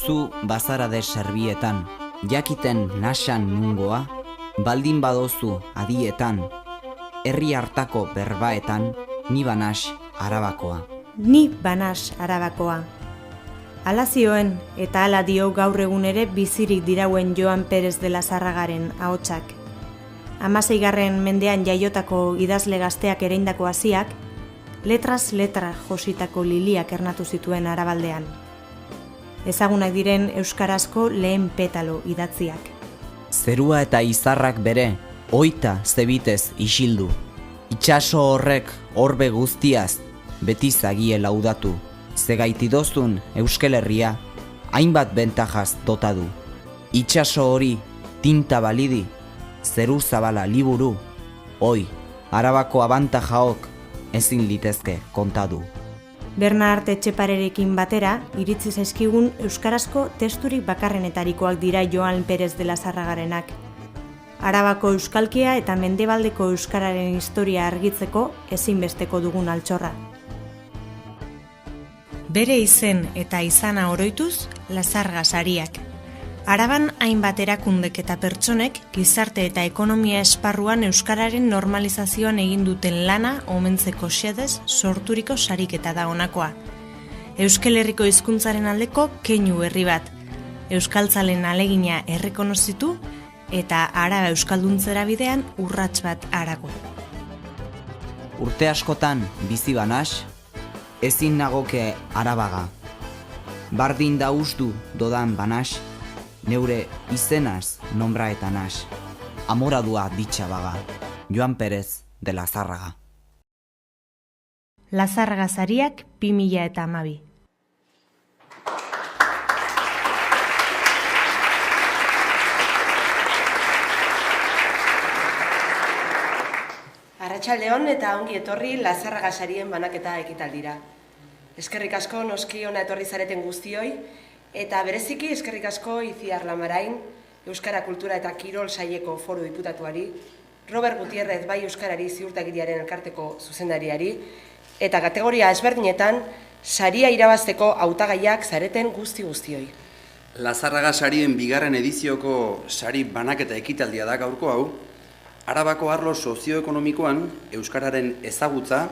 zu bazarade serbietan, jakiten nasan nungoa, baldin badozu adietan, herri hartako berbaetan, ni banas Arabakoa. Ni banas Arabakoa. Hala zioen eta hala dio gaur egun ere bizirik dirauen Joan Perez de la Zarragaren ahotsak. 16. mendean jaiotako idazle gazteak ereindako hasiak, letras letra jositako liliak ernatu zituen Arabaldean. Ezagunak diren euskarazko lehen petalo idatziak. Zerua eta izarrak bere, oita zebitez isildu. Itxaso horrek orbe guztiaz, beti zagie laudatu. Zegaitidozun Euskal Herria, hainbat bentajaz dota du. Itxaso hori tinta balidi, zeru zabala liburu, hoi, Arabako abantajaok ezin litezke kontadu. Bernard Etxeparerekin batera, iritzi zaizkigun euskarazko testurik bakarrenetarikoak dira Joan Perez de la Zarragarenak. Arabako euskalkia eta mendebaldeko euskararen historia argitzeko ezinbesteko dugun altxorra. Bere izen eta izana oroituz, Lazarga sariak. Araban hainbat erakundek eta pertsonek gizarte eta ekonomia esparruan euskararen normalizazioan egin duten lana omentzeko xedez sorturiko sariketa da honakoa. Euskal Herriko hizkuntzaren aldeko keinu herri bat, euskaltzalen alegina errekonozitu eta Araba euskalduntzera bidean urrats bat harago. Urte askotan bizi banas, ezin nagoke Arabaga. Bardin da ustu dodan banas, neure izenaz nombraetanaz. Amoradua ditxabaga, Joan Perez de la Zarraga. Lazarga sariak 2012. Arratsaldeon eta ongi etorri Lazarga sarien banaketa ekitaldira. Eskerrik asko noski ona etorri zareten guztioi, eta bereziki eskerrik asko Itziar Lamarain, Euskara Kultura eta Kirol Saileko foru diputatuari, Robert Gutierrez bai Euskarari ziurtagiriaren elkarteko zuzendariari, eta kategoria ezberdinetan saria irabazteko hautagaiak zareten guztioi. Lazarraga sarien bigarren edizioko sari banaketa ekitaldia da gaurko hau, Arabako arlo sozioekonomikoan euskararen ezagutza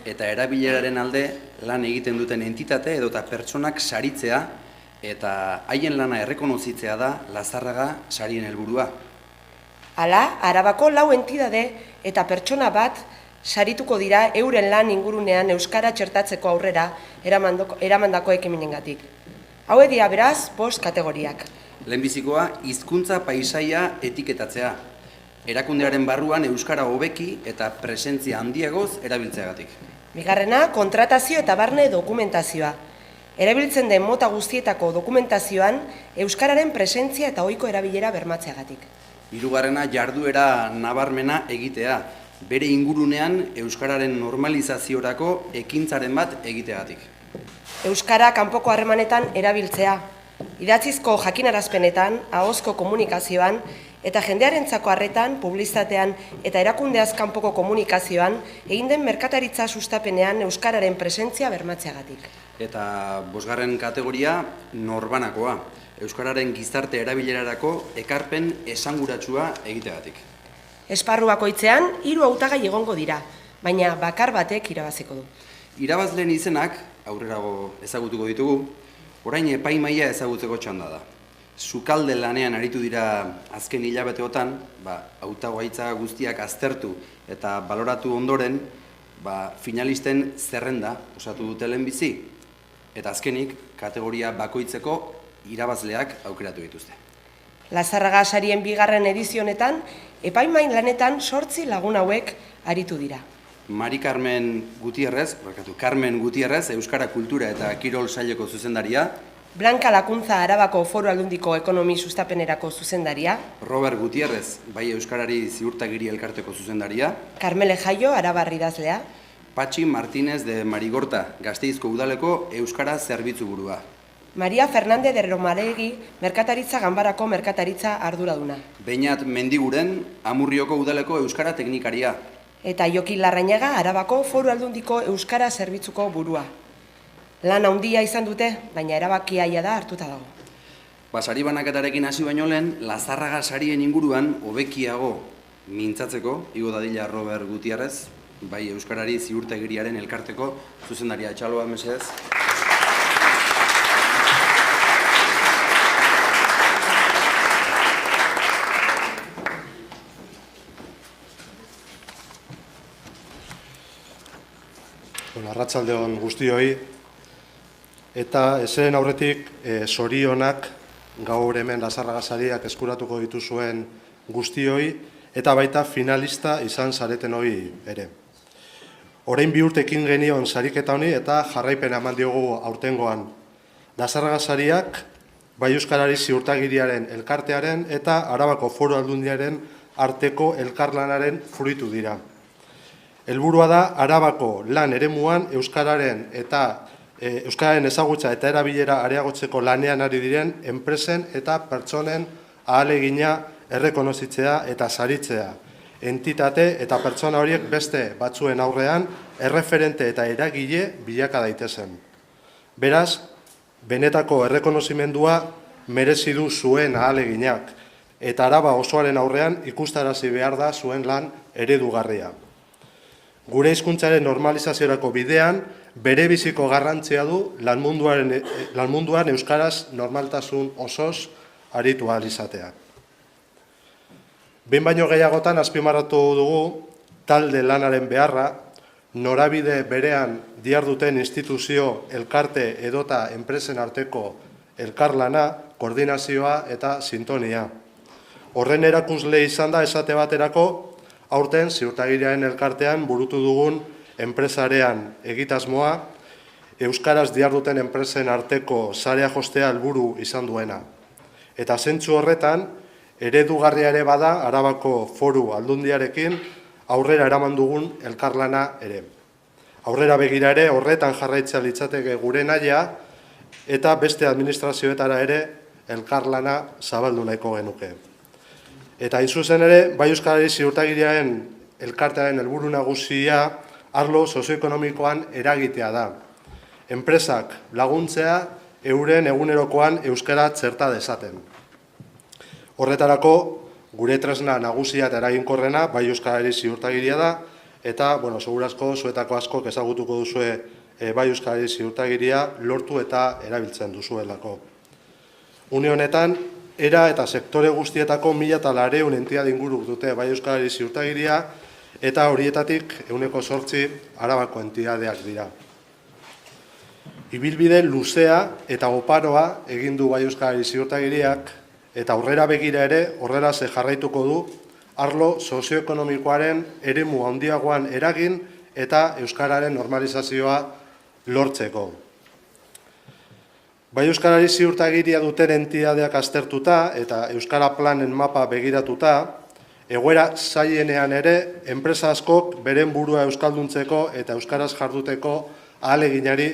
eta erabileraren alde lan egiten duten entitate edota pertsonak saritzea eta haien lana errekonozitzea da Lazarraga sarien helburua. Hala, Arabako 4 entidade eta pertsona bat sarituko dira euren lan ingurunean euskara txertatzeko aurrera eramandako ekimenengatik. Hauek dira beraz 5 kategoriak. Lehenbizikoa, hizkuntza paisaia etiketatzea. Erakundearen barruan euskara hobeki eta presentzia handiagoz erabiltzeagatik. Bigarrena, kontratazio eta barne dokumentazioa. Erabiltzen den mota guztietako dokumentazioan euskararen presentzia eta ohiko erabilera bermatzeagatik. Hirugarrena, jarduera nabarmena egitea, bere ingurunean euskararen normalizaziorako ekintzaren bat egiteagatik. Euskara kanpoko harremanetan erabiltzea, idatzizko jakinarazpenetan, ahozko komunikazioan eta jendearentzako harretan, publizitatean eta erakundeaz kanpoko komunikazioan egin den merkataritza sustapenean euskararen presentzia bermatzeagatik. Eta 5. kategoria, norbanakoa, euskararen gizarte erabilerarako ekarpen esanguratsua egiteagatik. Esparru bakoitzean 3 hautagai egongo dira, baina bakar batek irabaziko du. Irabazleen izenak, aurrerago ezagutuko ditugu, orain epaimaila ezagutzeko txanda da. Sukalde lanean aritu dira azken hilabeteotan, hautagaitza guztiak aztertu eta baloratu ondoren, finalisten zerrenda osatu dute lehenbizi, eta azkenik kategoria bakoitzeko irabazleak aukeratu dituzte. Lazarraga sarien bigarren edizionetan, epaimain lanetan 8 lagun hauek aritu dira. Carmen Gutierrez, Euskara Kultura eta Kirol Saileko zuzendaria, Blanca Lakuntza Arabako Foru Aldundiko Ekonomi Sustapenerako zuzendaria, Robert Gutierrez, bai Euskarari ziurtagiri elkarteko zuzendaria, Carmele Jaio, Arabar idazlea, Patxi Martínez de Marigorta, Gasteizko Udaleko Euskara Zerbitzu burua, Maria Fernández de Romaregi, Merkataritza Ganbarako Merkataritza arduraduna, Beñat Mendiguren, Amurrioko Udaleko Euskara Teknikaria, eta Jokin Larrañaga, Arabako Foru Aldundiko Euskara Zerbitzuko burua. Lan handia izan dute, baina erabakia da hartuta dago. Sari banaketarekin hasi baino lehen, Lazarraga sarien inguruan hobekiago mintzatzeko, igo dadila Robert Gutierrez, bai Euskarari Ziurtagiriaren elkarteko zuzendaria. Etxaloa, mesedez. Arratsalde on guztioi, eta ezeren aurretik zorionak gaur hemen Lazarraga sariak eskuratuko dituzuen guztioi, eta baita finalista izan zareten hori ere. Orain 2 urtekin genion sariketa honi eta jarraipena eman diogu aurtengoan. Lazarraga sariak bai Euskarari Ziurtagiriaren elkartearen eta Arabako Foru Aldundiaren arteko elkarlanaren fruitu dira. Helburua da Arabako lan eremuan Euskararen ezagutza eta erabilera areagotzeko lanean ari diren enpresen eta pertsonen ahalegina errekonozitzea eta saritzea. Entitate eta pertsona horiek beste batzuen aurrean erreferente eta eragile bilaka daitezen. Beraz, benetako errekonozimendua merezi du zuen ahaleginak eta Araba osoaren aurrean ikustarazi behar da zuen lan eredugarria. Gure hizkuntzaren normalizaziorako bidean, bere biziko garrantzia du lan munduan euskaraz normaltasun osoz aritu ahal izatea. Behin baino gehiagotan azpimarratu dugu talde lanaren beharra, norabide berean diharduten instituzio, elkarte edota enpresen arteko elkarlana, koordinazioa eta sintonia. Horren erakusle izan da esate baterako, aurten Ziurtagiriaren elkartean burutu dugun enpresarean egitasmoa, euskaraz diharduten enpresen arteko sarea jostea helburu izan duena. Eta zentzu horretan, eredugarria ere bada Arabako Foru Aldundiarekin aurrera eraman dugun elkarlana ere. Aurrera begira ere horretan jarraitzea litzateke gure nahia eta beste administrazioetara ere elkarlana zabaldu nahiko genuke. Eta hain zuzen ere, bai Euskarari Ziurtagiriaren elkartearen helburu nagusia arlo sozioekonomikoan eragitea da. Enpresak laguntzea euren egunerokoan euskara txerta dezaten. Horretarako, gure tresna nagusia eta eraginkorrena bai Euskarari Ziurtagiria da, eta, segurazko, zuetako askok ezagutuko duzue bai Euskarari Ziurtagiria lortu eta erabiltzen duzuelako. Une honetan, era eta sektore guztietako 1.400 entitate inguruk dute bai Euskarari Ziurtagiria eta horietatik 8% Arabako entitateak dira. Ibilbide luzea eta oparoa egin du bai Euskarari Ziurtagiriak eta aurrera begira ere horrela jarraituko du arlo sozioekonomikoaren eremu handiagoan eragin eta euskararen normalizazioa lortzeko. Bai Euskarari Ziurtagiria duten entitateak aztertuta eta Euskara Planen mapa begiratuta, egoera zailenean ere enpresa askok beren burua euskalduntzeko eta euskaraz jarduteko ahaleginari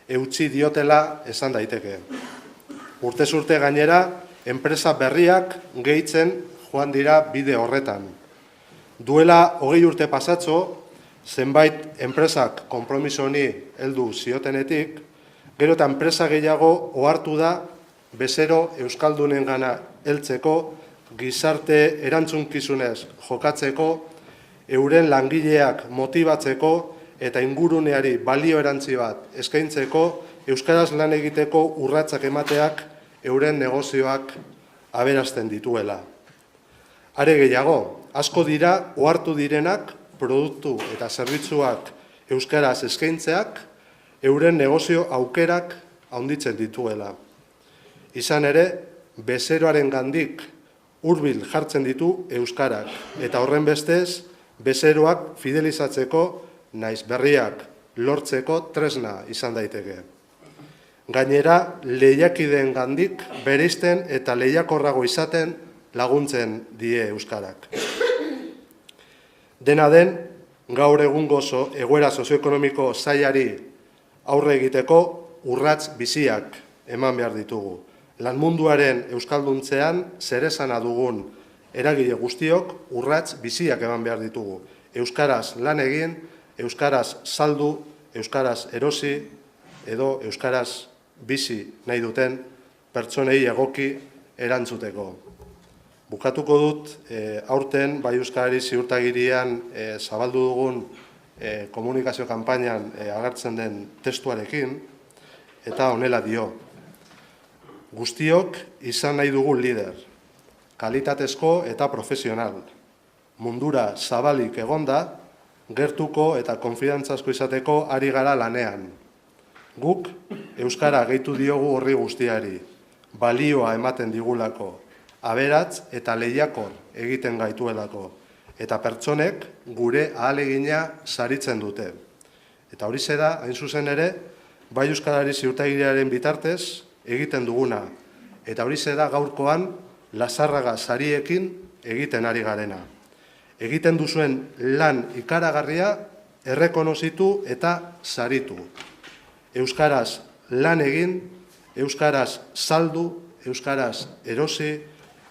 eutsi diotela esan daiteke. Urtez urte gainera, enpresa berriak gehitzen joan dira bide horretan. Duela 20 urte pasatxo, zenbait enpresak konpromiso honi heldu ziotenetik, gero eta enpresa gehiago ohartu da bezero euskaldunengana heltzeko, gizarte erantzunkizunez jokatzeko, euren langileak motibatzeko eta inguruneari balio erantzi bat eskaintzeko, euskaraz lan egiteko urratsak emateak euren negozioak aberasten dituela. Are gehiago, asko dira ohartu direnak produktu eta zerbitzuak euskaraz eskaintzeak euren negozio aukerak handitzen dituela. Izan ere, bezeroaren gandik hurbil jartzen ditu euskarak eta horren bestez, bezeroak fidelizatzeko naiz berriak lortzeko tresna izan daiteke. Gainera, lehiakideen gandik bereizten eta lehiakorrago izaten laguntzen die euskarak. Dena den, gaur egungo egoera sozioekonomiko zailari aurre egiteko urrats biziak eman behar ditugu. Lanmunduaren euskalduntzean zeresana dugun eragile guztiok urrats biziak eman behar ditugu. Euskaraz lan egin, euskaraz saldu, euskaraz erosi edo euskaraz bizi nahi duten pertsonei egoki erantzuteko. Bukatuko dut, aurten Bai Euskarari ziurtagirian zabaldu dugun komunikazio kanpainan agertzen den testuarekin, eta honela dio. Guztiok izan nahi dugu lider, kalitatezko eta profesional. Mundura zabalik egonda, gertuko eta konfidantzazko izateko ari gara lanean. Guk euskara gehitu diogu horri guztiari, balioa ematen digulako, aberats eta lehiakor egiten gaituelako, eta pertsonek gure ahalegina saritzen dute. Eta hori da, hain zuzen ere, Bai Euskarari ziurtagiriaren bitartez egiten duguna, eta hori da gaurkoan Lazarraga sariekin egiten ari garena. Egiten duzuen lan ikaragarria errekonozitu eta saritu. Euskaraz lan egin, euskaraz saldu, euskaraz erosi,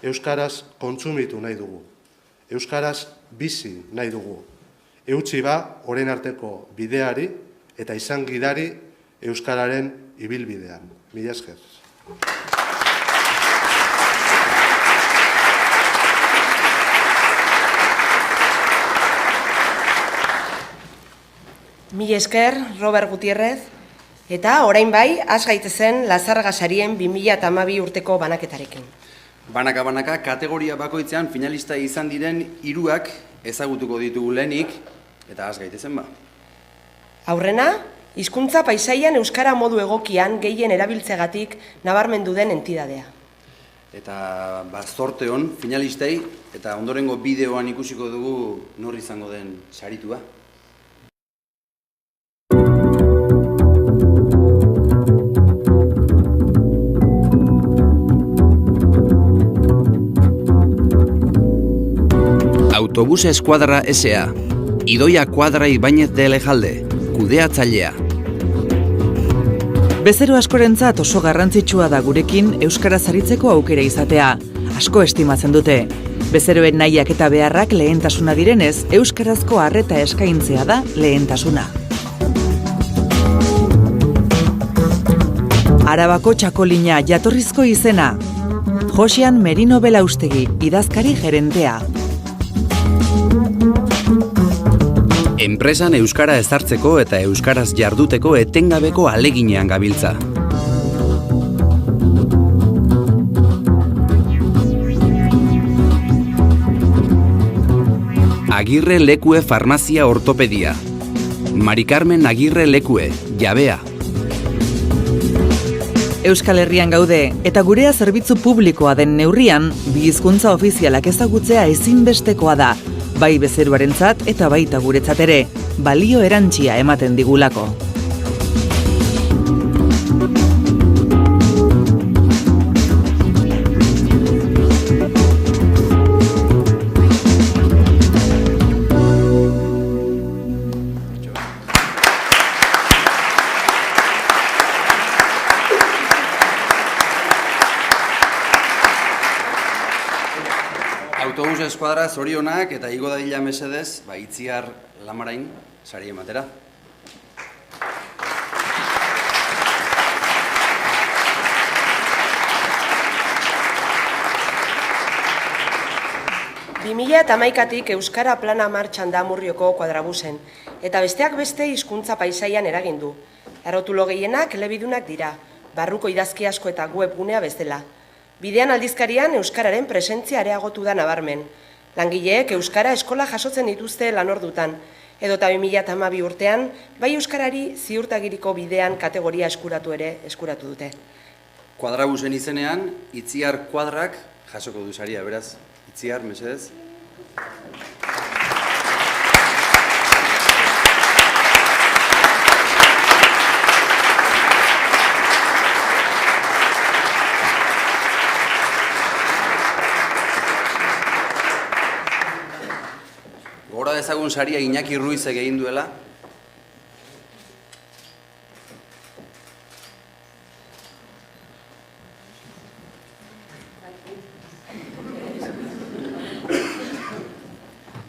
euskaraz kontsumitu nahi dugu. Euskaraz bizi nahi dugu. Eutsi ba, orain arteko bideari eta izan gidari euskararen ibilbidean. Mila esker. Mila esker, Robert Gutierrez, eta orain bai, has gaitezen Lazarraga sarien 2012 urteko banaketarekin. Banaka, kategoria bakoitzean finalista izan diren 3 ezagutuko ditugu lehenik, eta has gaitezen ba. Aurrena, hizkuntza paisaian euskara modu egokian gehien erabiltzegatik nabarmendu den entidadea. Eta zorte hon finalistei, eta ondorengo bideoan ikusiko dugu nor izango den saritua. Autobus Eskuadra S.A. Idoia Kuadra Ibañez de Elejalde, kudeatzailea. Bezero askorentzat oso garrantzitsua da gurekin euskaraz aritzeko aukera izatea. Asko estimatzen dute. Bezeroen nahiak eta beharrak lehentasuna direnez, euskarazko arreta eskaintzea da lehentasuna. Arabako txakolina jatorrizko izena. Josean Merino Belaustegi, idazkari gerentea. Enpresan euskara ezartzeko eta euskaraz jarduteko etengabeko aleginean gabiltza. Agirre Lekue Farmazia Ortopedia. Mari Carmen Agirre Lekue, jabea. Euskal Herrian gaude, eta gurea zerbitzu publikoa den neurrian, bi hizkuntza ofizialak ezagutzea ezinbestekoa da, bai bezeroarentzat eta baita guretzat ere, balio erantsia ematen digulako. Autobus Eskuadra zorionak eta igo dadila mesedez, Itziar Lamarain sari ematera. ...2011tik Euskara Plana martxan da Amurrioko kuadrabusen, eta besteak beste hizkuntza paisaian eragin du. Errotulo gehienak elebidunak dira, barruko idazki asko eta webgunea bezala. Bidean aldizkarian euskararen presentzia areagotu da nabarmen. Langileek euskara eskola jasotzen dituzte lanordutan, edota 2012 urtean, bai euskarari ziurtagiriko bidean kategoria eskuratu dute. Kuadrabusen izenean, Itziar Kuadrak jasoko du saria, beraz. Itziar, mesedez. Gora dezagun saria Iñaki Ruizek egin duela.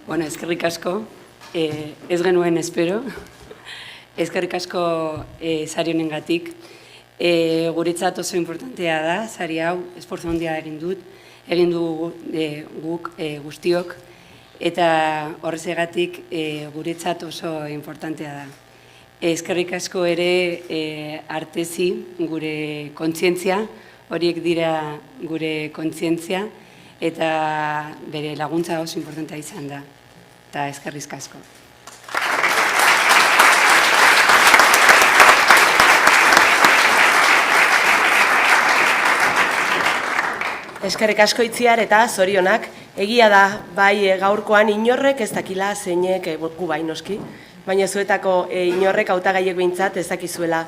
Bueno, eskerrik asko, ez genuen espero, eskerrik asko sari honengatik, Guretzat oso importantea da, sari hau, esfortzu handia egin dugu guk guztiok, eta horrezegatik guretzat oso importantea da. Eskerrik asko ere artezi gure kontzientzia, horiek dira gure kontzientzia, eta bere laguntza oso importantea izan da. Eta eskerrik asko. Eskerrik asko Itziar eta zorionak, egia da, bai gaurkoan inorrek ez dakila zeinek gu bai noski, baina zuetako inorrek hautagaiek behintzat ez dakizuela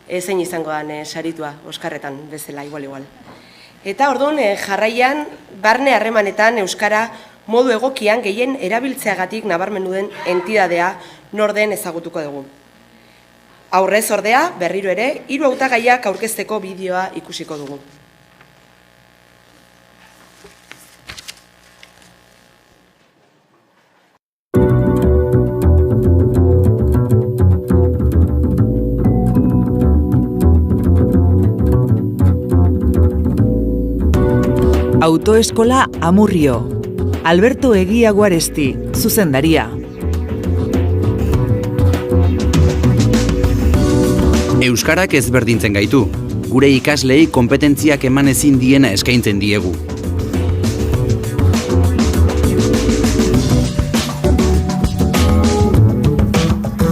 zein izango den saritua, Oskarretan bezala, igual. Eta orduan jarraian, barne harremanetan euskara modu egokian gehien erabiltzeagatik nabarmendu den entidadea norden ezagutuko dugu. Aurrez ordea, berriro ere, 3 hautagaiak aurkezteko bideoa ikusiko dugu. Autoeskola Amurrio. Alberto Egia Guaresti, zuzendaria. Euskarak ezberdintzen gaitu. Gure ikaslei konpetentziak eman ezin diena eskaintzen diegu.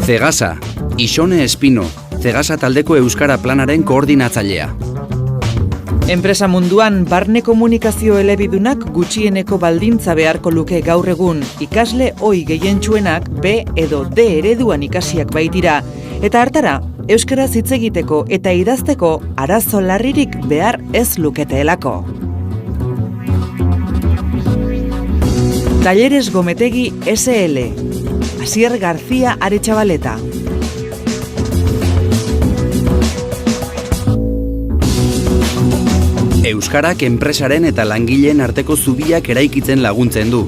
Cegasa, Ixone Espino, Cegasa taldeko Euskara Planaren koordinatzailea. Enpresa munduan barne komunikazio elebidunak gutxieneko baldintza beharko luke gaur egun, ikasle ohi gehientsuenak B edo D ereduan ikasiak baitira, eta hartara, euskaraz hitz egiteko eta idazteko arazo larririk behar ez luketeelako. Talleres Gometegi SL, Asier García Aretxabaleta. Euskarak enpresaren eta langileen arteko zubiak eraikitzen laguntzen du.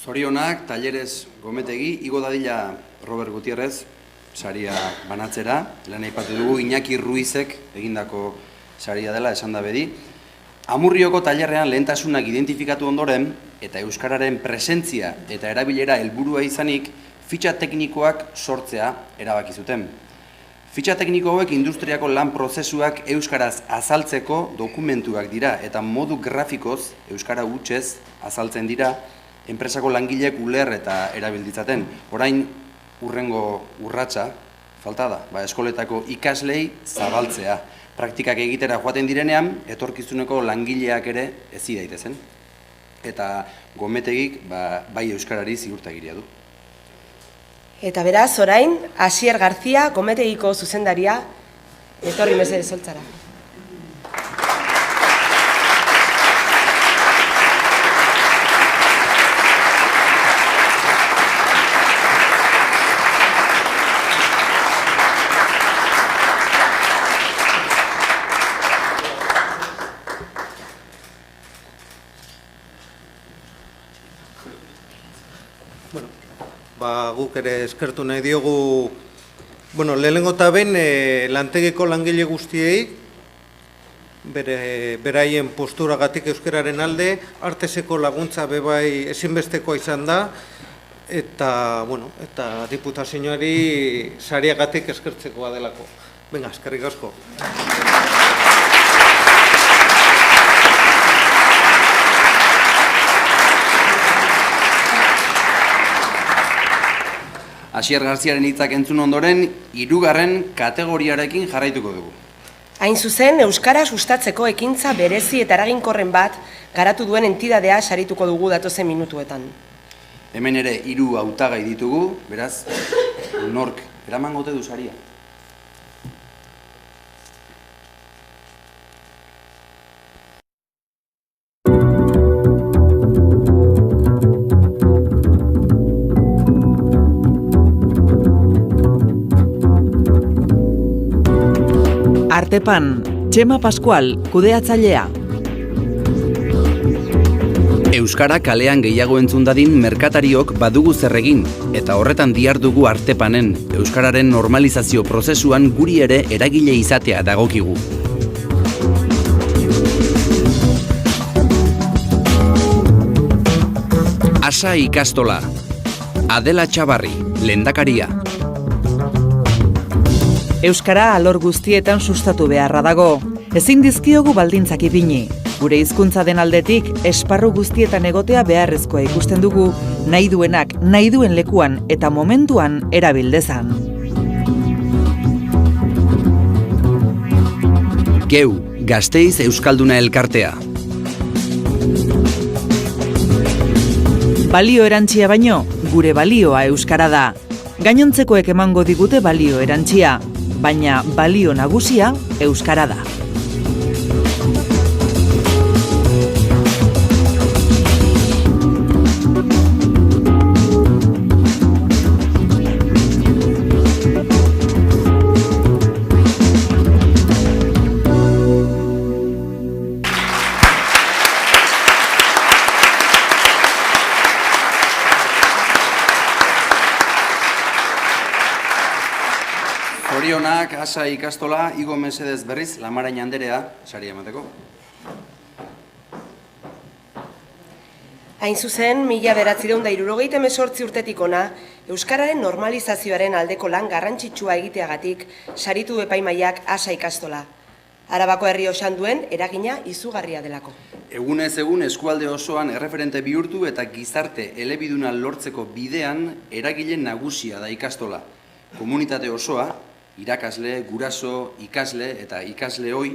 Zorionak, Talleres Gometegi, igo dadila Robert Gutierrez, saria banatzera, lan aipatu dugu Iñaki Ruizek egindako saria dela, esan da bedi. Amurrioko tailerrean lehentasunak identifikatu ondoren, eta euskararen presentzia eta erabilera helburua izanik, fitxa teknikoak sortzea erabaki zuten. Fitxa tekniko hauek industriako lan prozesuak euskaraz azaltzeko dokumentuak dira, eta modu grafikoz euskara hutsez azaltzen dira, enpresako langileek uler eta erabilditzaten. Orain, urrengo urratsa, falta da, eskoletako ikaslei zabaltzea. Praktikak egitera joaten direnean, etorkizuneko langileak ere ezi daitezen. Eta Gometegik bai euskarari ziurtagiria du. Eta beraz, orain, Asier García, Gometegiko zuzendaria, etorri mesedez holtzara. Guk ere eskertu nahi diogu, lehenengo eta ben lantegiko langile guztiei, beraien posturagatik euskararen alde, arteseko laguntza bebai ezinbestekoa izan da, eta diputazioari sariagatik eskertzekoa delako. Venga, eskerrik asko. Asier Garziaren hitzak entzun ondoren, 3. kategoriarekin jarraituko dugu. Hain zuzen, euskara sustatzeko ekintza berezi eta eraginkorren bat garatu duen entidadea sarituko dugu datozen minutuetan. Hemen ere 3 hautagai ditugu, beraz, nork eramango ote du saria. Artepan, Txema Pascual, kudeatzailea. Euskara kalean gehiago entzun dadin merkatariok badugu zer egin, eta horretan dihardugu Artepanen, euskararen normalizazio prozesuan guri ere eragile izatea dagokigu. Asa ikastola. Adela Txabarri, lehendakaria. Euskara alor guztietan sustatu beharra dago. Ezin dizkiogu baldintzak ipini. Gure hizkuntza den aldetik, esparru guztietan egotea beharrezkoa ikusten dugu, nahi duenak, nahi duen lekuan eta momentuan erabildezan. Geu, Gasteiz Euskalduna elkartea. Balio erantzia baino, gure balioa euskara da. Gainontzekoek emango digute balio erantzia, baina balio nagusia euskara da. Zorionak, Asa ikastola, Igo mesedez berriz, Lamarain Anderea, sari emateko. Hain zuzen, 1978 urtetik ona, euskararen normalizazioaren aldeko lan garrantzitsua egiteagatik saritu epaimaiak Asa ikastola. Arabako herri osan duen eragina izugarria delako. Egunez egun eskualde osoan erreferente bihurtu eta gizarte elebiduna lortzeko bidean eragile nagusia da ikastola. Komunitate osoa, irakasle, guraso, ikasle eta ikasle hoi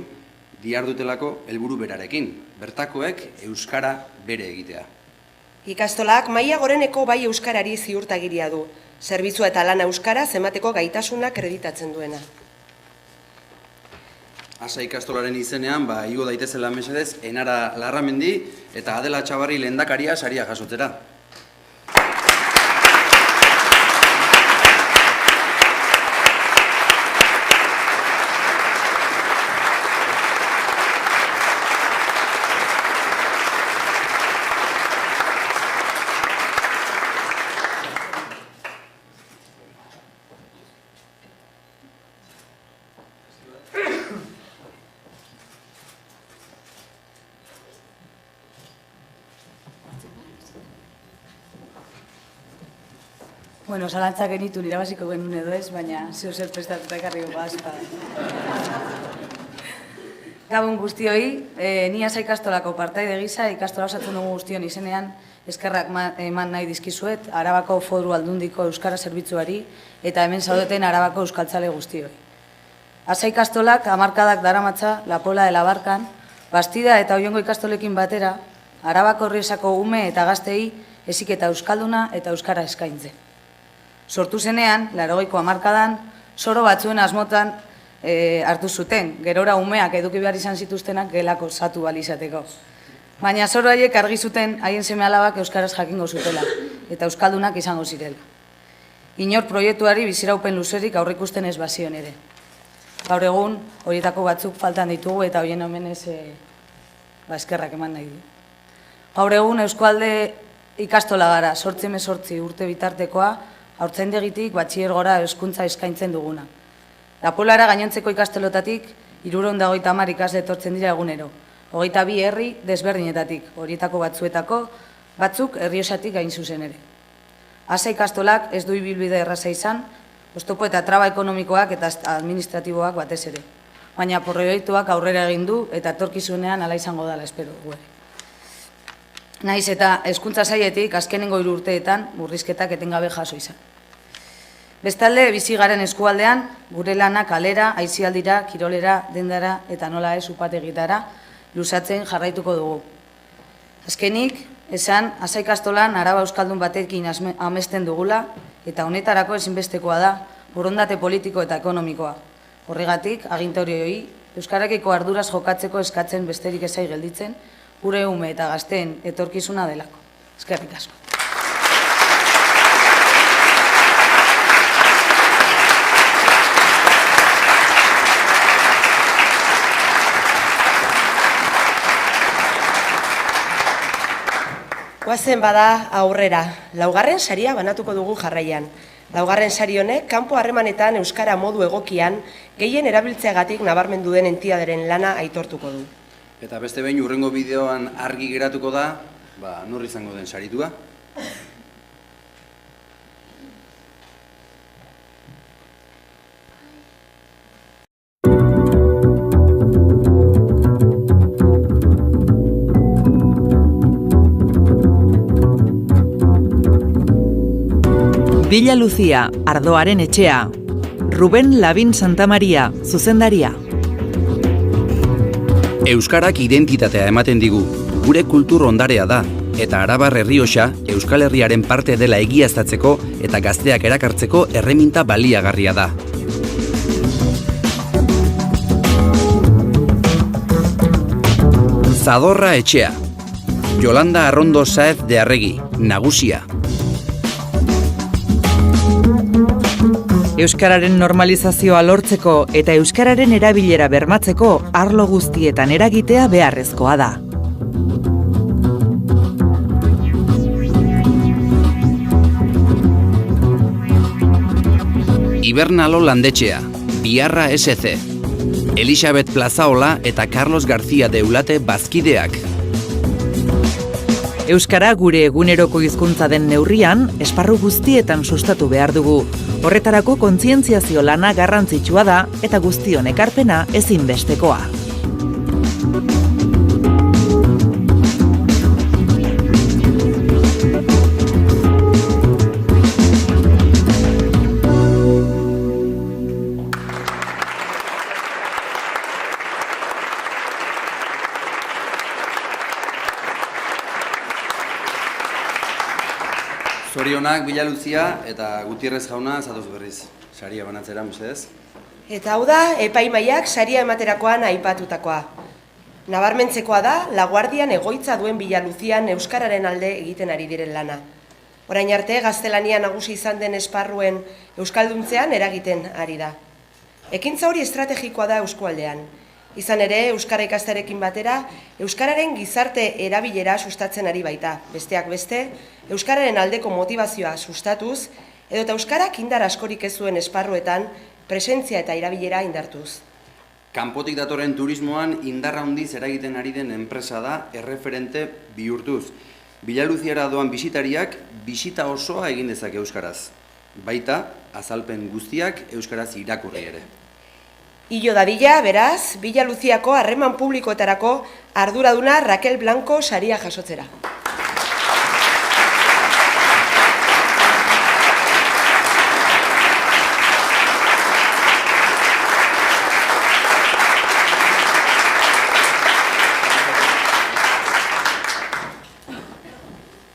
dihardutelako helburu berarekin. Bertakoek euskara bere egitea. Ikastolak maila goreneko bai euskarari ziurtagiria du. Zerbitzua eta lana euskara emateko gaitasuna kreditatzen duena. Asa ikastolaren izenean, igo daitezela mesedez, Enara Larramendi eta Adela Txabarri lehendakaria saria jasotzera. Bueno, zalantzak genitu irabaziko genuen edo ez, baina zeo zer prestatuta ekarri goaz. Gabon guztioi, ni Asa ikastolako partaide gisa ikastola osatzen dugu guztion izenean eskerrak eman nahi dizkizuet Arabako Foru Aldundiko Euskara Zerbitzuari eta hemen zaudeten Arabako euskaltzale guztioi. Asa ikastolak hamarkadak daramatza Lapola de la Barkan, Bastida eta Oiongo ikastolekin batera, Arabako Errioxako ume eta gaztei heziketa euskalduna eta euskara eskaintzen. Sortu zenean, 80ko hamarkadan, soro batzuen asmotan hartu zuten, gerora umeak eduki behar izan zituztenak gelako zatu balizateko. Baina soro haiek argi zuten haien seme-alabak euskaraz jakingo zutela, eta euskaldunak izango zirela. Inor proiektuari biziraupen luzerik aurrikusten ez bazion ere. Gaur egun, horietako batzuk faltan ditugu eta horien omenez eskerrak eman nahi du. Gaur egun, Euskualde ikastola gara, 8-18 urte bitartekoa, haurtzaindegitik batxilergora hezkuntza eskaintzen duguna. Lapolara gainontzeko ikastelotatik 350 ikasle etortzen dira egunero. 22 herri desberdinetatik, horietako batzuk Errioxatik gain zuzen ere. Asa ikastolak ez du ibilbide erraza izan, oztopo eta traba ekonomikoak eta administratiboak batez ere. Baina proiektuak aurrera egin du eta etorkizunean hala izango dela espero dugu ere. Naiz eta hezkuntza sailetik azkenengo 3 urteetan murrizketak etengabe jaso izan. Bestalde, bizi garen eskualdean, gure lanak kalera, aisialdira, kirolera, dendara eta nola ez upategitara luzatzen jarraituko dugu. Azkenik, esan, Asa ikastolan Araba euskaldun batekin amesten dugula eta honetarako ezinbestekoa da borondate politiko eta ekonomikoa. Horregatik, agintarioi, euskarakiko arduraz jokatzeko eskatzen besterik ezai gelditzen, gure ume eta gazteen etorkizuna delako. Eskerrik asko. Goazen bada aurrera, laugarren saria banatuko dugu jarraian. Laugarren sari honek, kanpo harremanetan euskara modu egokian, gehien erabiltzeagatik nabarmendu den entidaderen lana aitortuko du. Eta beste behin hurrengo bideoan argi geratuko da, nor izango den saritua. Villa Lucia, Ardoaren etxea. Ruben Labin Santamaria, zuzendaria. Euskarak identitatea ematen digu, gure kultur ondarea da, eta Arabar Errioxa Euskal Herriaren parte dela egiaztatzeko eta gazteak erakartzeko erreminta baliagarria da. Zadorra etxea. Yolanda Arrondo Saez de Arregi, nagusia. Euskararen normalizazioa lortzeko eta euskararen erabilera bermatzeko arlo guztietan eragitea beharrezkoa da. Ibernalo Landetxea, Biarra SC. Elisabet Plazaola eta Carlos García de Eulate bazkideak. Euskara gure eguneroko hizkuntza den neurrian, esparru guztietan sustatu behar dugu. Horretarako kontzientziazio lana garrantzitsua da eta guztion ekarpena ezinbestekoa. Zorionak Villa Lucia eta Gutierrez jauna zatoz berriz. Saria banatzera, mesedez. Eta hau da, epaimaiak saria ematerakoan aipatutakoa. Nabarmentzekoa da, Laguardian egoitza duen Villa Lucian euskararen alde egiten ari diren lana. Orain arte, gaztelania nagusi izan den esparruen euskalduntzean eragiten ari da. Ekintza hori estrategikoa da eskualdean. Izan ere, euskara ikastarekin batera, euskararen gizarte erabilera sustatzen ari baita. Besteak beste, euskararen aldeko motivazioa sustatuz, edota euskarak indar askorik ez zuen esparruetan presentzia eta erabilera indartuz. Kanpotik datorren turismoan indarra handiz eragiten ari den enpresa da erreferente bihurtuz. Villa Luciara doan bisitariak bisita osoa egin dezake euskaraz. Baita, azalpen guztiak euskaraz irakurri ere. Ilo dadila, beraz, Villa Luciako harreman publikoetarako arduraduna Raquel Blanco saria jasotzera.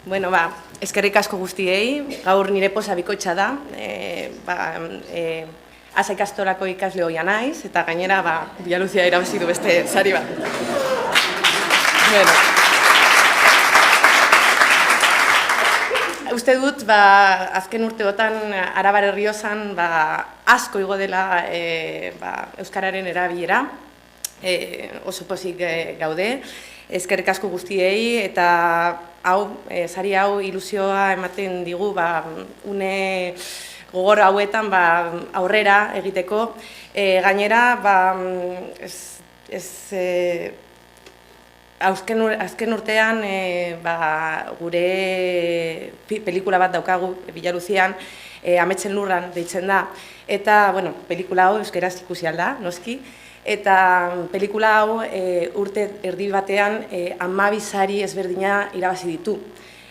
Bueno, eskerrik asko guztiei, gaur nire poza bikoitza da, Asa ikastolako ikasle hoia naiz, eta gainera, Villa Lucia irabazi du beste sari bat. Uste dut, azken urteotan Arabar Errioxan asko igo dela euskararen erabilera, oso pozik gaude, eskerrik asko guztiei, eta sari hau ilusioa ematen digu, une gogor hauetan aurrera egiteko. Gainera, azken urtean gure pelikula bat daukagu Villa Lucian, Ametsen lurran deitzen da. Eta, pelikula hau euskaraz ikusi alda, noski. Eta pelikula hau urte erdi batean 12 sari ezberdina irabazi ditu.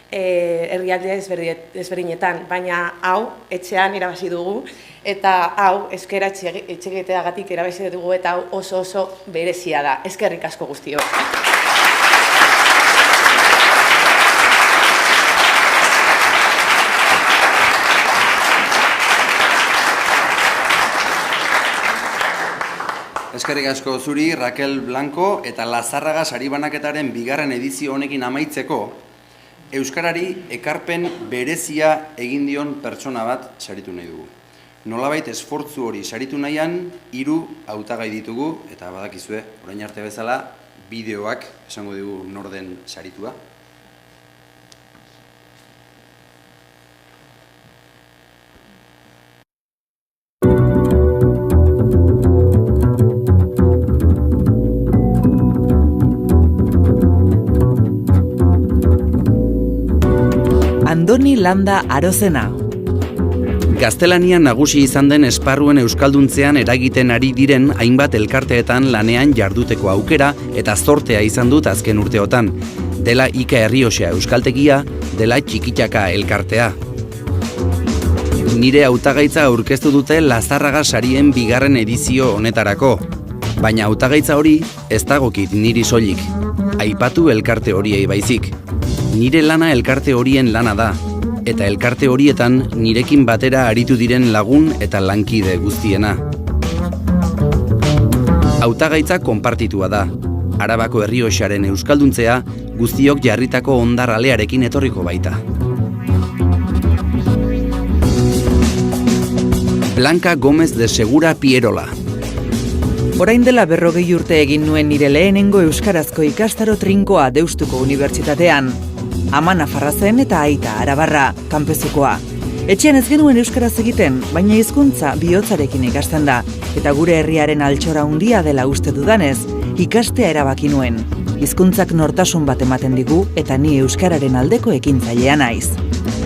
Herrialde ezberdinetan, baina hau etxean irabazi dugu, eta hau euskara etxegeteagatik irabazi dugu, eta hau oso berezia da. Eskerrik asko guztiok. Eskerrik asko zuri, Raquel Blanco, eta Lazarraga sari banaketaren bigarren edizio honekin amaitzeko, euskarari ekarpen berezia egin dion pertsona bat saritu nahi dugu. Nolabait esfortzu hori saritu nahian, 3 hautagai ditugu, eta badakizue, orain arte bezala, bideoak esango dugu norden saritua. Andoni Landa Arozena. Gaztelania nagusi izan den esparruen euskalduntzean eragiten ari diren hainbat elkarteetan lanean jarduteko aukera eta zortea izan dut azken urteotan. Dela Ika Errioxa euskaltegia, dela Txikitaka elkartea. Nire hautagaitza aurkeztu dute Lazarraga sarien 2. edizio honetarako. Baina hautagaitza hori ez dagokit niri soilik. Aipatu elkarte horiei baizik. Nire lana elkarte horien lana da. Eta elkarte horietan nirekin batera aritu diren lagun eta lankide guztiena. Hautagaitza konpartitua da. Arabako Errioxaren euskalduntzea guztiok jarritako hondarralearekin etorriko baita. Blanca Gómez de Segura Pierola. Orain dela 40 urte egin nuen nire lehenengo euskarazko ikastaro trinkoa Deustuko Unibertsitatean. Ama nafarra zen eta aita arabarra, kanpezukoa. Etxean ez genuen euskaraz egiten, baina hizkuntza bihotzarekin ikasten da, eta gure herriaren altxora handia dela uste dudanez, ikastea erabaki nuen. Hizkuntzak nortasun bat ematen digu eta ni euskararen aldeko ekintzailea naiz.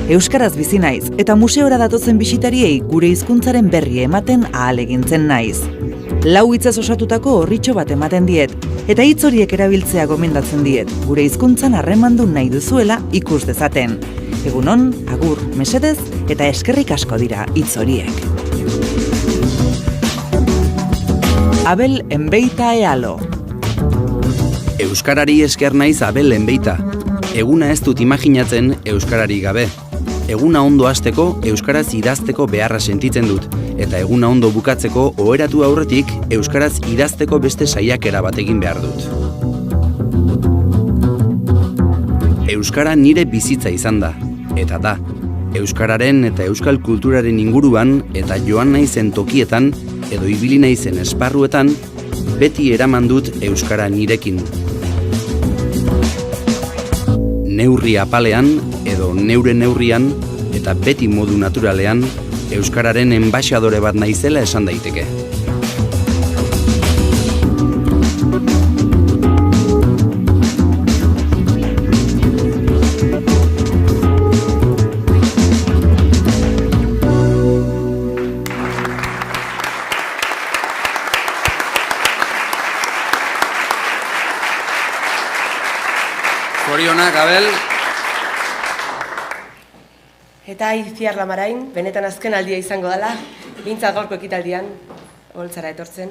Euskaraz bizi naiz eta museora datozen bisitariei gure hizkuntzaren berri ematen ahalegintzen naiz. 4 hitzez osatutako orritxo bat ematen diet, eta hitz horiek erabiltzea gomendatzen diet, gure hizkuntzan harremandu nahi duzuela ikus dezaten. Egunon, agur, mesedez, eta eskerrik asko dira hitz horiek. Abel Enbeita Ealo. Euskarari esker naiz Abel Enbeita. Eguna ez dut imaginatzen euskarari gabe. Eguna ondo hasteko euskaraz idazteko beharra sentitzen dut, eta eguna ondo bukatzeko oheratu aurretik euskaraz idazteko beste saiakera bat egin behar dut. Euskara nire bizitza izan da, eta da. Euskararen eta euskal kulturaren inguruan eta joan naizen tokietan edo ibili naizen esparruetan beti eraman dut euskara nirekin. Neurri apalean edo neure neurrian eta beti modu naturalean euskararen enbaxadore bat naizela esan daiteke. Zorionak, Abel. Eta Itziar Lamarain, benetan azken aldia izango dela, bintzat gaurko ekitaldian, holtzara etortzen.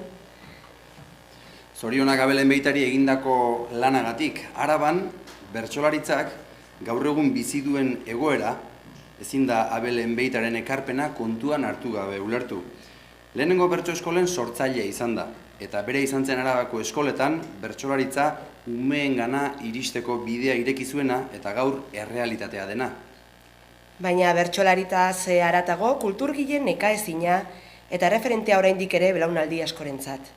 Zorionak Abel Enbeitari egindako lanagatik. Araban, bertsolaritzak gaur egun bizi duen egoera, ezin da Abel Enbeitaren ekarpena kontuan hartu gabe ulertu. Lehenengo bertso eskolen sortzailea izan da, eta bere izan zen Arabako eskoletan bertsolaritza umeengana iristeko bidea ireki zuena eta gaur errealitatea dena. Baina bertsolaritaz haratago kulturgileen nekaezina eta referentea oraindik ere belaunaldi askorentzat.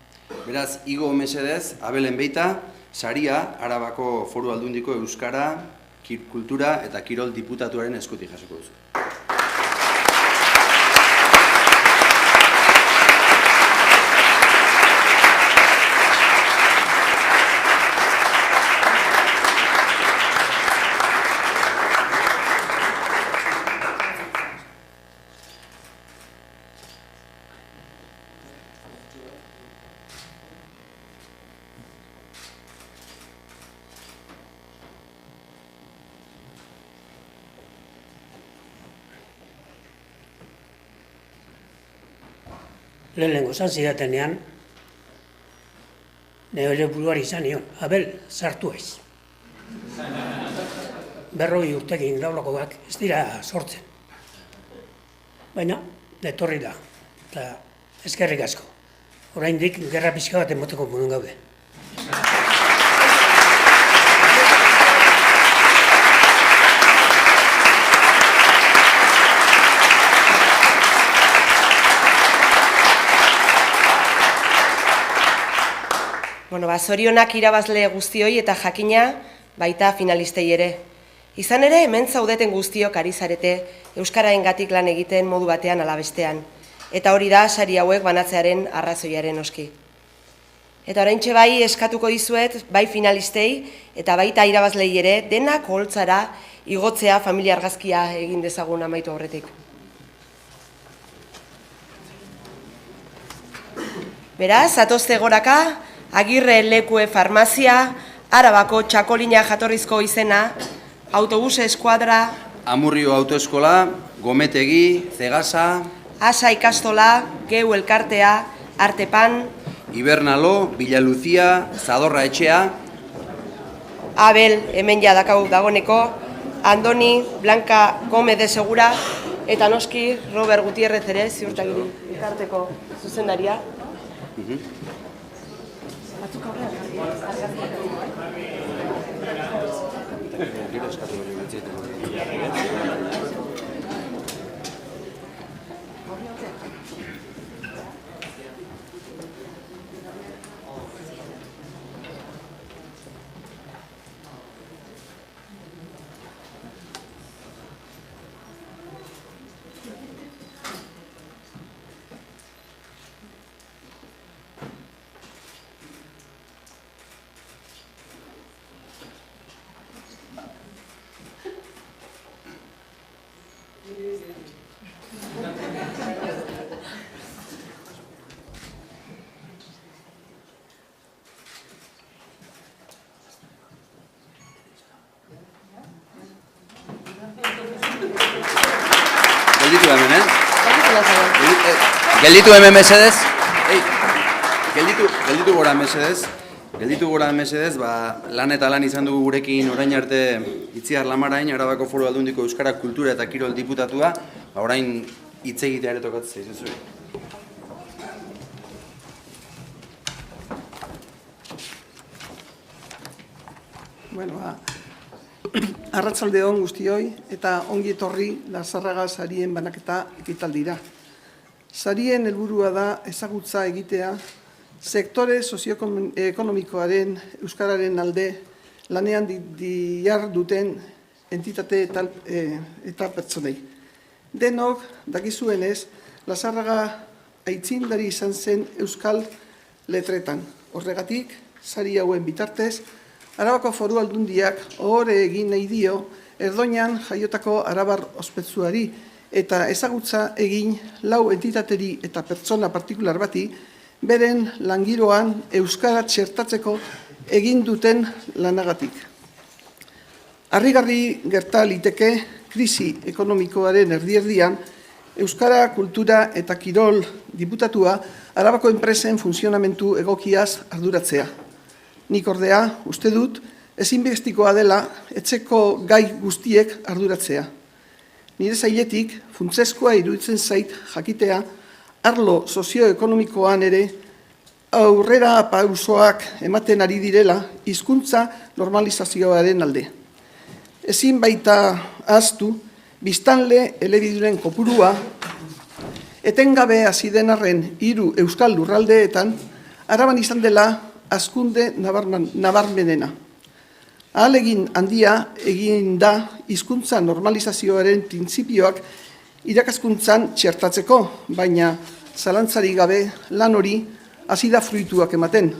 Beraz, igo mesedez, Abel Enbeita, saria Arabako Foru Aldundiko Euskara, Kultura eta Kirol Diputatuaren eskutik jasoko duzu. Lehenengo zan zidatenean, nire buruari izan nion, Abel, sartu aiz. 40 urtekin laulakoak ez dira sortzen. Baina, etorri da, eta eskerrik asko. Oraindik gerra pixka bat emoteko munun gaude. Zorionak irabazle guztioi eta jakina baita finalistei ere. Izan ere, hemen zaudeten guztiok ari zarete euskaraengatik lan egiten modu batean alabestean. Eta hori da sari hauek banatzearen arrazoiaren oski. Eta oraintxe bai eskatuko dizuet, bai finalistei eta baita irabazlei ere, denak holtzara igotzea familia argazkia egin dezagun amaitu aurretik. Beraz, atozte goraka, Agirre Lekue Farmazia, Arabako Txakolina jatorrizko izena, autobuse eskuadra, Amurrio autoeskola, Gometegi, Zegasa, Asa ikastola, Geu elkartea, Artepan, Ibernalo, Bilaluzia, Zadorra etxea, Abel, hemen ja dakau dagoneko, Andoni, Blanca Gómez de Segura, eta noski Robert Gutierrez ere, ziurtagiri, elkarteko zuzendaria. Batzuk aurrean, Gelditu hemen, Gelditu hemen mesedez. Gelditu gora mesedez. Gelditu gora mesedez, lan eta lan izan dugu gurekin orain arte Itziar Lamarain, Arabako Foru Aldundiko Euskara Kultura eta Kirol diputatua, orain hitz egitea ere tokatzen zaizu zuri. Bueno, arratsalde on guztioi eta ongi etorri Lazarraga sarien banaketa ekitaldira. Sarien helburua da ezagutza egitea sektore sozioekonomikoaren euskararen alde lanean diharduten entitate eta pertsonei. Denok dakizuenez, Lazarraga aitzindari izan zen euskal letretan. Horregatik, sari hauen bitartez, Arabako Foru Aldundiak ohore egin nahi dio Erdoinan jaiotako arabar ospetsuari eta ezagutza egin lau entitateri eta pertsona partikular bati beren langiroan euskara txertatzeko egin duten lanagatik. Harrigarri gerta liteke krisi ekonomikoaren erdierdian euskara kultura eta kirol diputatua Arabako enpresen funtzionamentu egokiaz arduratzea. Nik ordea, uste dut, ezinbestikoa dela etxeko gai guztiek arduratzea. Nire zailetik, funtsezkoa iruditzen zait jakitea, arlo sozioekonomikoan ere aurrera pausoak ematen ari direla hizkuntza normalizazioaren alde. Ezin baita ahaztu, biztanle elebiduren kopurua, etengabe hasi den arren 3 euskal lurraldeetan, Araban izan dela hazkunde nabarmenena. Ahalegin handia egin da hizkuntza normalizazioaren printzipioak irakaskuntzan txertatzeko, baina zalantzari gabe lan hori hasi da fruituak ematen.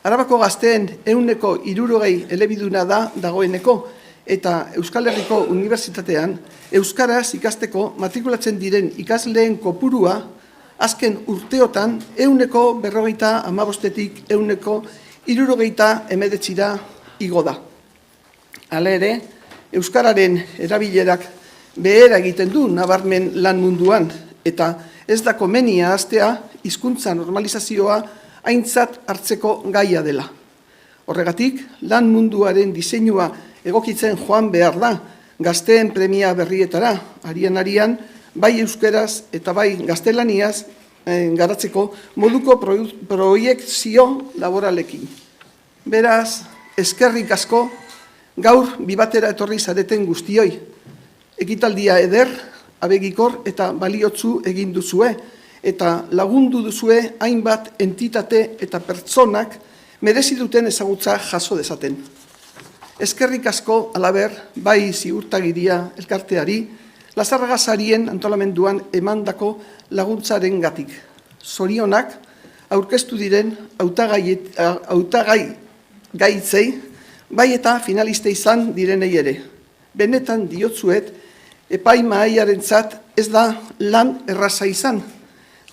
Arabako gazteen 60% elebiduna da dagoeneko, eta Euskal Herriko Unibertsitatean euskaraz ikasteko matrikulatzen diren ikasleen kopurua azken urteotan 155-tik 169 igo da. Hala ere, euskararen erabilerak behera egiten du nabarmen lan munduan, eta ez da komenia ahaztea hizkuntza normalizazioa aintzat hartzeko gaia dela. Horregatik, lan munduaren diseinua egokitzen joan behar da, gazteen premia berrietara, arian, bai euskeraz eta bai gaztelaniaz garatzeko moduko proiektzio laboralekin. Beraz, eskerrik asko, gaur bibatera etorri zareten guztioi. Ekitaldia eder, abegikor eta baliotzu egin duzue, eta lagundu duzue hainbat entitate eta pertsonak merezi duten ezagutza jaso dezaten. Eskerrik asko alaber, bai ziurtagiria elkarteari, Lazarraga sarien antolamenduan emandako laguntzaren gatik. Zorionak, aurkeztu diren hautagai gaitzei, bai eta finaliste izan direnei ere. benetan diotzuet, epaimahaiarentzat ez da lan erraza izan.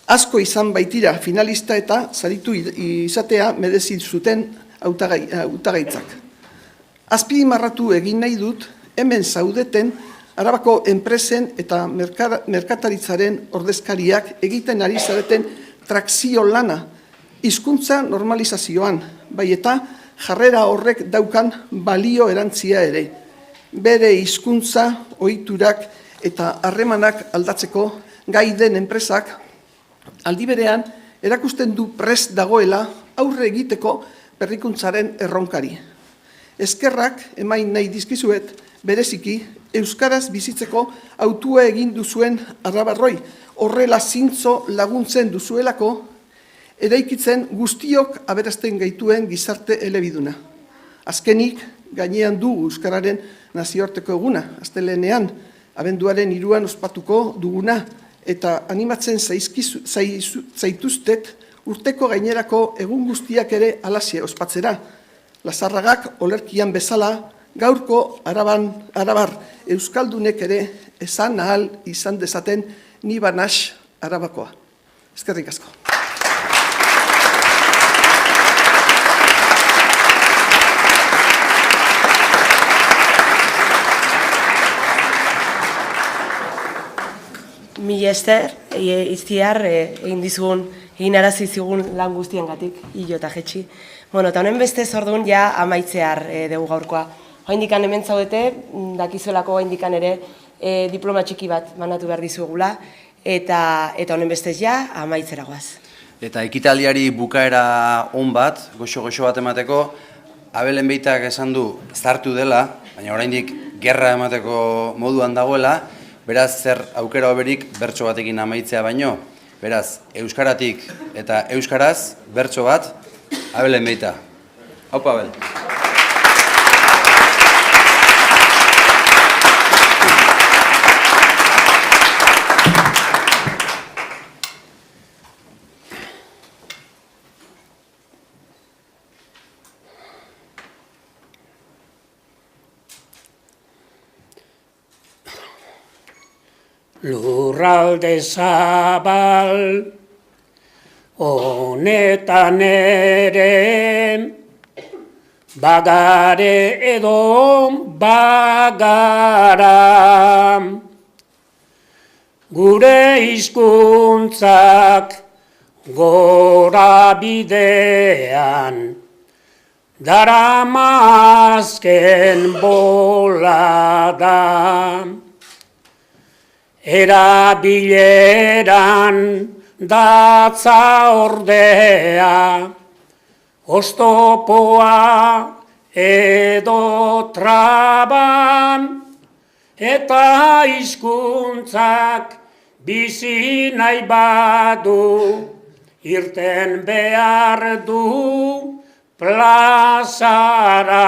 Asko izan baitira finalista eta saritu izatea merezi zuten hautagaitzak. Azpimarratu egin nahi dut, hemen zaudeten Arabako enpresen eta merkataritzaren ordezkariak egiten ari zareten trakzio lana, hizkuntza normalizazioan, bai eta jarrera horrek daukan balio erantzia ere. Bere hizkuntza, ohiturak eta harremanak aldatzeko gai den enpresak, aldi berean erakusten du prest dagoela aurre egiteko berrikuntzaren erronkari. Eskerrak emain nahi dizkizuet, bereziki, euskaraz bizitzeko hautua egin duzuen Arabarroi, horrela zintzo laguntzen duzuelako, eraikitzen guztiok aberazten gaituen gizarte elebiduna. Azkenik, gainean du euskararen nazioarteko eguna, astelehenean, abenduaren 3 ospatuko duguna, eta animatzen zaituztet urteko gainerako egun guztiak ere halaxe ospatzera. Lazarragak olerkian bezala, gaurko arabar euskaldunek ere esan ahal izan dezaten ni banax Arabakoa. Eskerrik asko. Mila esker, Itziar, egin dizugun, egin arazi zigun lan guztiengatik, hilo eta jetxi. Bueno, eta honen beste zordun ja amaitzear dugu gaurkoa. Oaindikan hemen zaudete, dakizuelako oaindikan ere diploma txiki bat manatu behar dizugula, eta honen bestez ja amaitzera goaz. Eta ekitaldiari bukaera on bat, goxo bat emateko, Abelen Beitak esan du zartu dela, baina oraindik gerra emateko moduan dagoela, beraz zer aukera hoberik bertso batekin amaitzea baino, beraz euskaratik eta euskaraz bertso bat Abelen Beita. Haupa, Abel. Lurralde zabal, honetan ere, bagare edo bagara. Gure hizkuntzak gora bidean, daramazken bolada. Erabileran datza ordea, oztopoa edo traban, eta hizkuntzak bizi nahi badu, irten behar du plazara,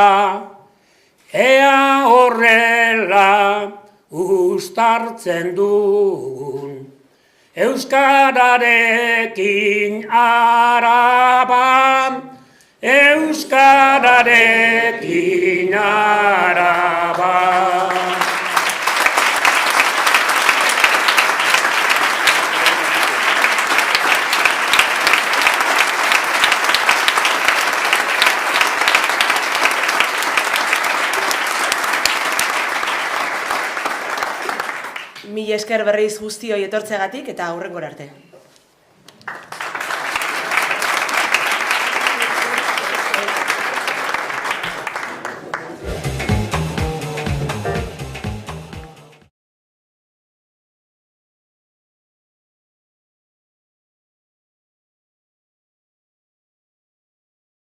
ea horrela uztartzen dugun, euskararekin Araban, euskararekin Araban. Mila esker berriz guztioi etortzegatik eta aurrengora arte.